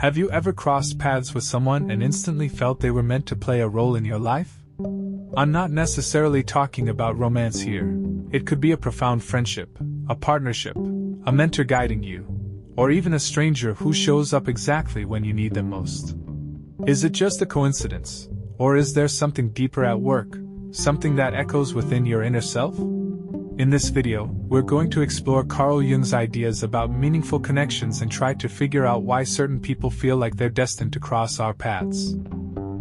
Have you ever crossed paths with someone and instantly felt they were meant to play a role in your life? I'm not necessarily talking about romance here. It could be a profound friendship, a partnership, a mentor guiding you, or even a stranger who shows up exactly when you need them most. Is it just a coincidence, or is there something deeper at work, something that echoes within your inner self? In this video, we're going to explore Carl Jung's ideas about meaningful connections and try to figure out why certain people feel like they're destined to cross our paths.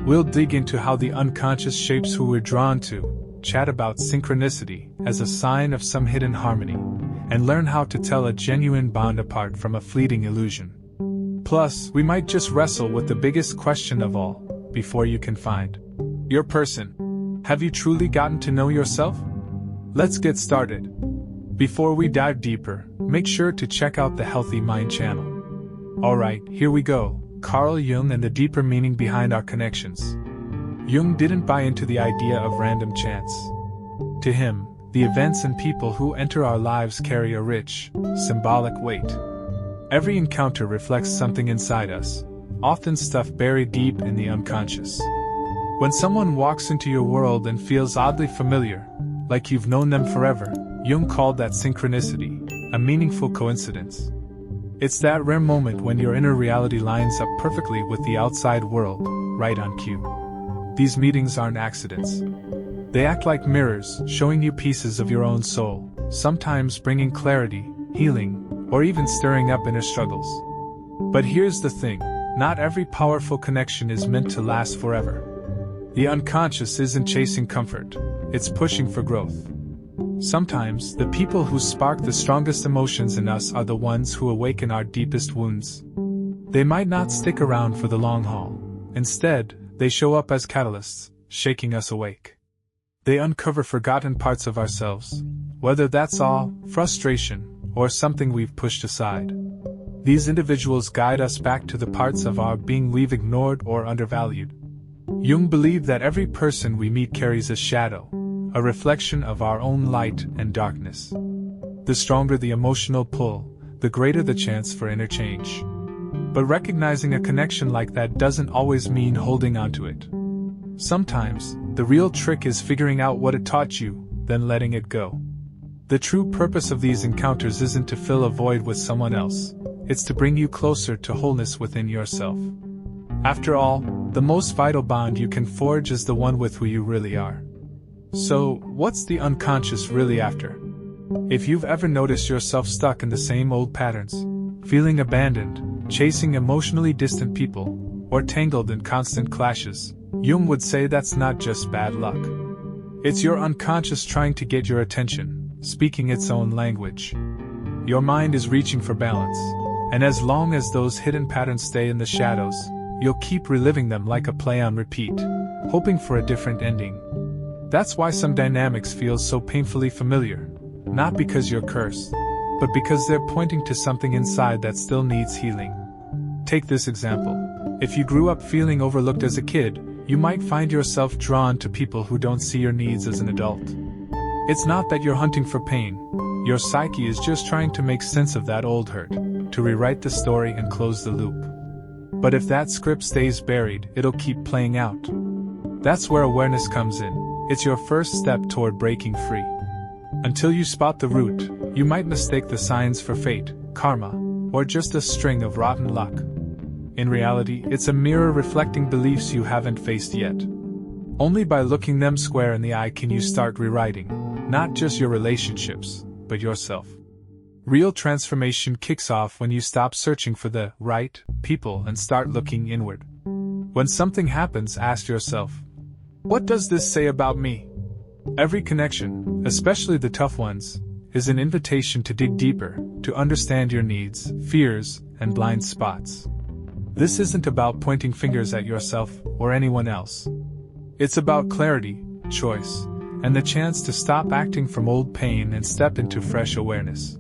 We'll dig into how the unconscious shapes who we're drawn to, chat about synchronicity as a sign of some hidden harmony, and learn how to tell a genuine bond apart from a fleeting illusion. Plus, we might just wrestle with the biggest question of all, before you can find your person. Have you truly gotten to know yourself? Let's get started. Before we dive deeper, make sure to check out the Healthy Mind channel. Alright, here we go. Carl Jung and the deeper meaning behind our connections. Jung didn't buy into the idea of random chance. To him, the events and people who enter our lives carry a rich, symbolic weight. Every encounter reflects something inside us, often stuff buried deep in the unconscious. When someone walks into your world and feels oddly familiar, like you've known them forever, Jung called that synchronicity, a meaningful coincidence. It's that rare moment when your inner reality lines up perfectly with the outside world, right on cue. These meetings aren't accidents. They act like mirrors, showing you pieces of your own soul, sometimes bringing clarity, healing, or even stirring up inner struggles. But here's the thing, not every powerful connection is meant to last forever. The unconscious isn't chasing comfort, it's pushing for growth. Sometimes, the people who spark the strongest emotions in us are the ones who awaken our deepest wounds. They might not stick around for the long haul. Instead, they show up as catalysts, shaking us awake. They uncover forgotten parts of ourselves, whether that's awe, frustration, or something we've pushed aside. These individuals guide us back to the parts of our being we've ignored or undervalued. Jung believed that every person we meet carries a shadow, a reflection of our own light and darkness. The stronger the emotional pull, the greater the chance for interchange. But recognizing a connection like that doesn't always mean holding onto it. Sometimes, the real trick is figuring out what it taught you, then letting it go. The true purpose of these encounters isn't to fill a void with someone else, it's to bring you closer to wholeness within yourself. After all, the most vital bond you can forge is the one with who you really are. So, what's the unconscious really after? If you've ever noticed yourself stuck in the same old patterns, feeling abandoned, chasing emotionally distant people, or tangled in constant clashes, Jung would say that's not just bad luck. It's your unconscious trying to get your attention, speaking its own language. Your mind is reaching for balance, and as long as those hidden patterns stay in the shadows, you'll keep reliving them like a play on repeat, hoping for a different ending. That's why some dynamics feel so painfully familiar, not because you're cursed, but because they're pointing to something inside that still needs healing. Take this example. If you grew up feeling overlooked as a kid, you might find yourself drawn to people who don't see your needs as an adult. It's not that you're hunting for pain, your psyche is just trying to make sense of that old hurt, to rewrite the story and close the loop. But if that script stays buried, it'll keep playing out. That's where awareness comes in. It's your first step toward breaking free. Until you spot the root, you might mistake the signs for fate, karma, or just a string of rotten luck. In reality, it's a mirror reflecting beliefs you haven't faced yet. Only by looking them square in the eye can you start rewriting, not just your relationships, but yourself. Real transformation kicks off when you stop searching for the right people and start looking inward. When something happens, ask yourself, what does this say about me? Every connection, especially the tough ones, is an invitation to dig deeper, to understand your needs, fears, and blind spots. This isn't about pointing fingers at yourself or anyone else. It's about clarity, choice, and the chance to stop acting from old pain and step into fresh awareness.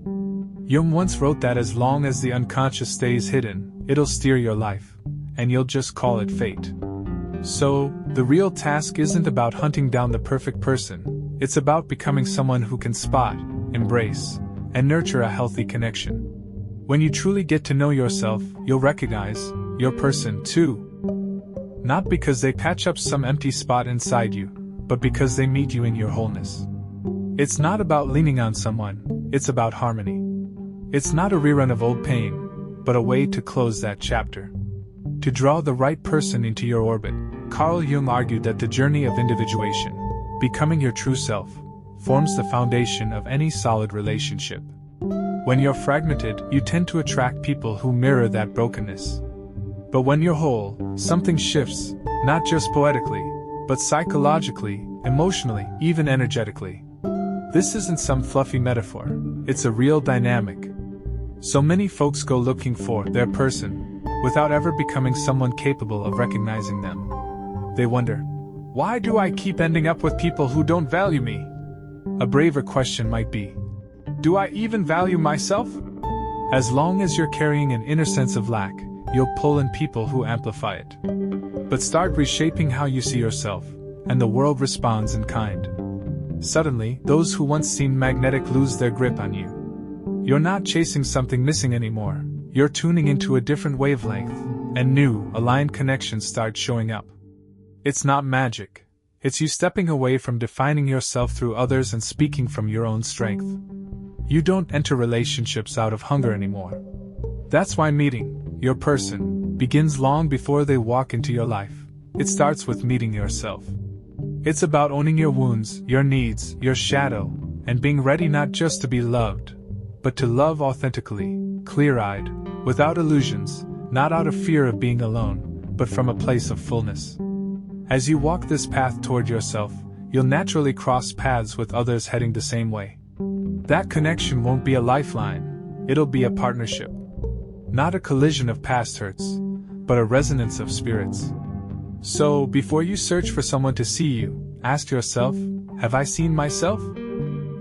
Jung once wrote that as long as the unconscious stays hidden, it'll steer your life, and you'll just call it fate. So, the real task isn't about hunting down the perfect person, it's about becoming someone who can spot, embrace, and nurture a healthy connection. When you truly get to know yourself, you'll recognize your person too. Not because they patch up some empty spot inside you, but because they meet you in your wholeness. It's not about leaning on someone, it's about harmony. It's not a rerun of old pain, but a way to close that chapter. To draw the right person into your orbit, Carl Jung argued that the journey of individuation, becoming your true self, forms the foundation of any solid relationship. When you're fragmented, you tend to attract people who mirror that brokenness. But when you're whole, something shifts, not just poetically, but psychologically, emotionally, even energetically. This isn't some fluffy metaphor, it's a real dynamic. So many folks go looking for their person, without ever becoming someone capable of recognizing them. They wonder, why do I keep ending up with people who don't value me? A braver question might be, do I even value myself? As long as you're carrying an inner sense of lack, you'll pull in people who amplify it. But start reshaping how you see yourself, and the world responds in kind. Suddenly, those who once seemed magnetic lose their grip on you. You're not chasing something missing anymore, you're tuning into a different wavelength, and new, aligned connections start showing up. It's not magic. It's you stepping away from defining yourself through others and speaking from your own strength. You don't enter relationships out of hunger anymore. That's why meeting your person begins long before they walk into your life. It starts with meeting yourself. It's about owning your wounds, your needs, your shadow, and being ready not just to be loved, but to love authentically, clear-eyed, without illusions, not out of fear of being alone, but from a place of fullness. As you walk this path toward yourself, you'll naturally cross paths with others heading the same way. That connection won't be a lifeline, it'll be a partnership. Not a collision of past hurts, but a resonance of spirits. So, before you search for someone to see you, ask yourself, have I seen myself?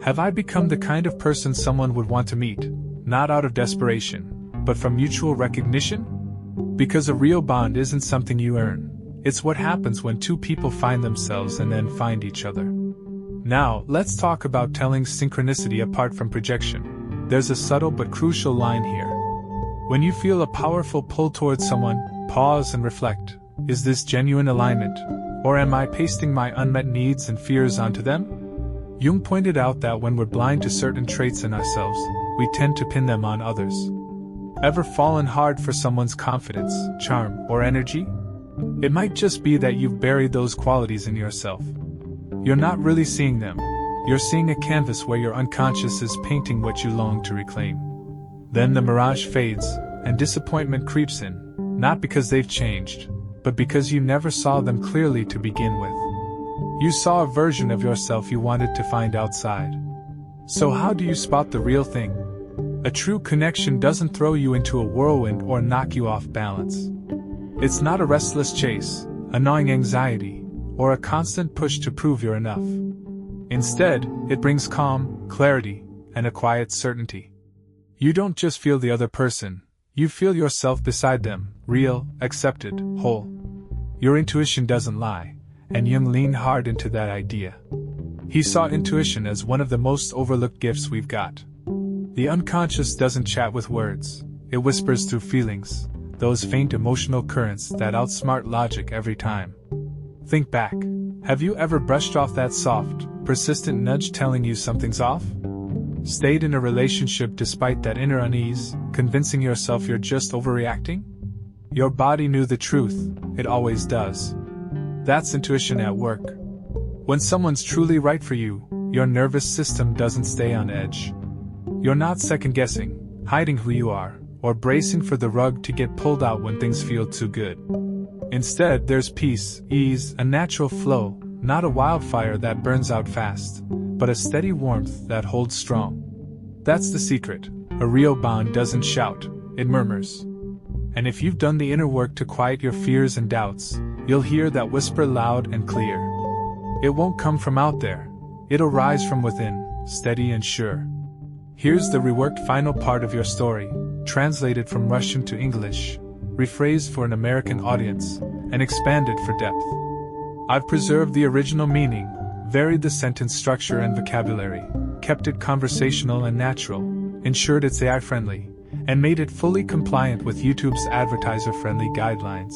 Have I become the kind of person someone would want to meet, not out of desperation, but from mutual recognition? Because a real bond isn't something you earn, it's what happens when two people find themselves and then find each other. Now, let's talk about telling synchronicity apart from projection. There's a subtle but crucial line here. When you feel a powerful pull towards someone, pause and reflect. Is this genuine alignment, or am I pasting my unmet needs and fears onto them? Jung pointed out that when we're blind to certain traits in ourselves, we tend to pin them on others. Ever fallen hard for someone's confidence, charm, or energy? It might just be that you've buried those qualities in yourself. You're not really seeing them. You're seeing a canvas where your unconscious is painting what you long to reclaim. Then the mirage fades, and disappointment creeps in, not because they've changed, but because you never saw them clearly to begin with. You saw a version of yourself you wanted to find outside. So how do you spot the real thing? A true connection doesn't throw you into a whirlwind or knock you off balance. It's not a restless chase, a gnawing anxiety, or a constant push to prove you're enough. Instead, it brings calm, clarity, and a quiet certainty. You don't just feel the other person, you feel yourself beside them, real, accepted, whole. Your intuition doesn't lie, and Jung leaned hard into that idea. He saw intuition as one of the most overlooked gifts we've got. The unconscious doesn't chat with words, it whispers through feelings, those faint emotional currents that outsmart logic every time. Think back. Have you ever brushed off that soft, persistent nudge telling you something's off? Stayed in a relationship despite that inner unease, convincing yourself you're just overreacting? Your body knew the truth, it always does. That's intuition at work. When someone's truly right for you, your nervous system doesn't stay on edge. You're not second-guessing, hiding who you are, or bracing for the rug to get pulled out when things feel too good. Instead, there's peace, ease, a natural flow, not a wildfire that burns out fast, but a steady warmth that holds strong. That's the secret. A real bond doesn't shout, it murmurs. And if you've done the inner work to quiet your fears and doubts, you'll hear that whisper loud and clear. It won't come from out there, it'll rise from within, steady and sure. Here's the reworked final part of your story, translated from Russian to English, rephrased for an American audience, and expanded for depth. I've preserved the original meaning, varied the sentence structure and vocabulary, kept it conversational and natural, ensured it's AI-friendly, and made it fully compliant with YouTube's advertiser-friendly guidelines.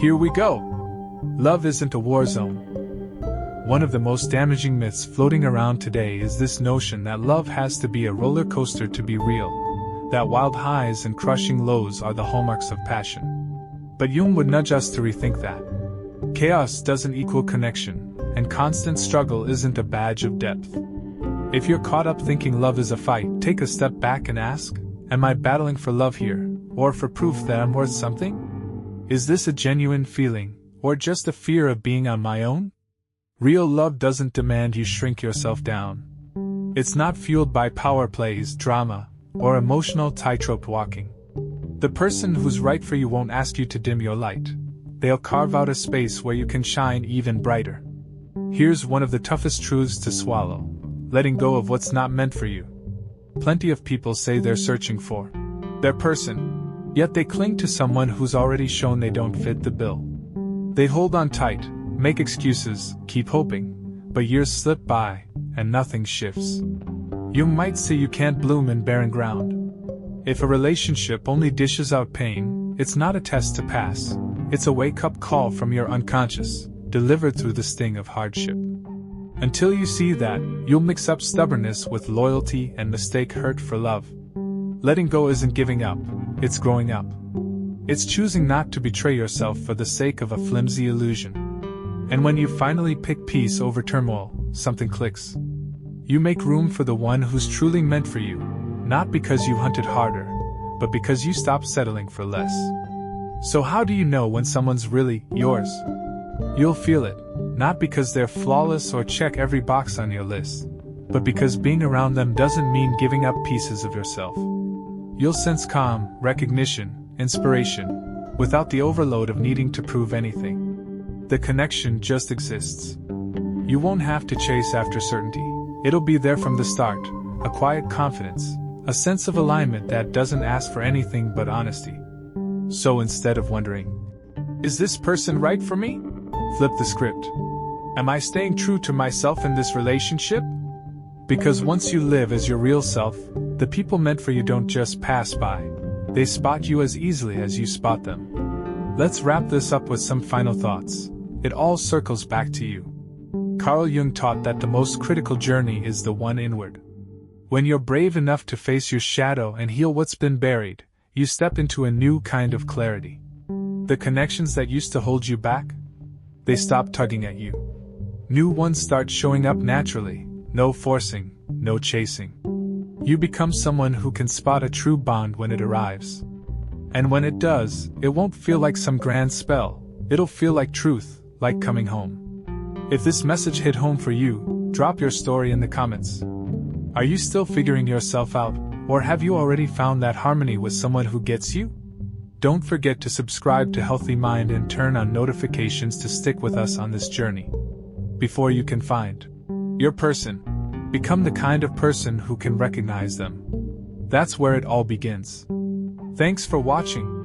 Here we go! Love isn't a war zone. One of the most damaging myths floating around today is this notion that love has to be a roller coaster to be real, that wild highs and crushing lows are the hallmarks of passion. But Jung would nudge us to rethink that. Chaos doesn't equal connection, and constant struggle isn't a badge of depth. If you're caught up thinking love is a fight, take a step back and ask, am I battling for love here, or for proof that I'm worth something? Is this a genuine feeling, or just a fear of being on my own? Real love doesn't demand you shrink yourself down. It's not fueled by power plays, drama, or emotional tightrope walking. The person who's right for you won't ask you to dim your light. They'll carve out a space where you can shine even brighter. Here's one of the toughest truths to swallow: letting go of what's not meant for you. Plenty of people say they're searching for their person, yet they cling to someone who's already shown they don't fit the bill. They hold on tight, make excuses, keep hoping, but years slip by, and nothing shifts. You might say you can't bloom in barren ground. If a relationship only dishes out pain, it's not a test to pass, it's a wake-up call from your unconscious, delivered through the sting of hardship. Until you see that, you'll mix up stubbornness with loyalty and mistake hurt for love. Letting go isn't giving up, it's growing up. It's choosing not to betray yourself for the sake of a flimsy illusion. And when you finally pick peace over turmoil, something clicks. You make room for the one who's truly meant for you, not because you hunted harder, but because you stopped settling for less. So how do you know when someone's really yours? You'll feel it, not because they're flawless or check every box on your list, but because being around them doesn't mean giving up pieces of yourself. You'll sense calm, recognition, inspiration, without the overload of needing to prove anything. The connection just exists. You won't have to chase after certainty. It'll be there from the start, a quiet confidence, a sense of alignment that doesn't ask for anything but honesty. So instead of wondering, is this person right for me? Flip the script. Am I staying true to myself in this relationship? Because once you live as your real self, the people meant for you don't just pass by. They spot you as easily as you spot them. Let's wrap this up with some final thoughts. It all circles back to you. Carl Jung taught that the most critical journey is the one inward. When you're brave enough to face your shadow and heal what's been buried, you step into a new kind of clarity. The connections that used to hold you back, they stop tugging at you. New ones start showing up naturally, no forcing, no chasing. You become someone who can spot a true bond when it arrives. And when it does, it won't feel like some grand spell, it'll feel like truth, like coming home. If this message hit home for you, drop your story in the comments. Are you still figuring yourself out, or have you already found that harmony with someone who gets you? Don't forget to subscribe to Healthy Mind and turn on notifications to stick with us on this journey. Before you can find your person, become the kind of person who can recognize them. That's where it all begins. Thanks for watching.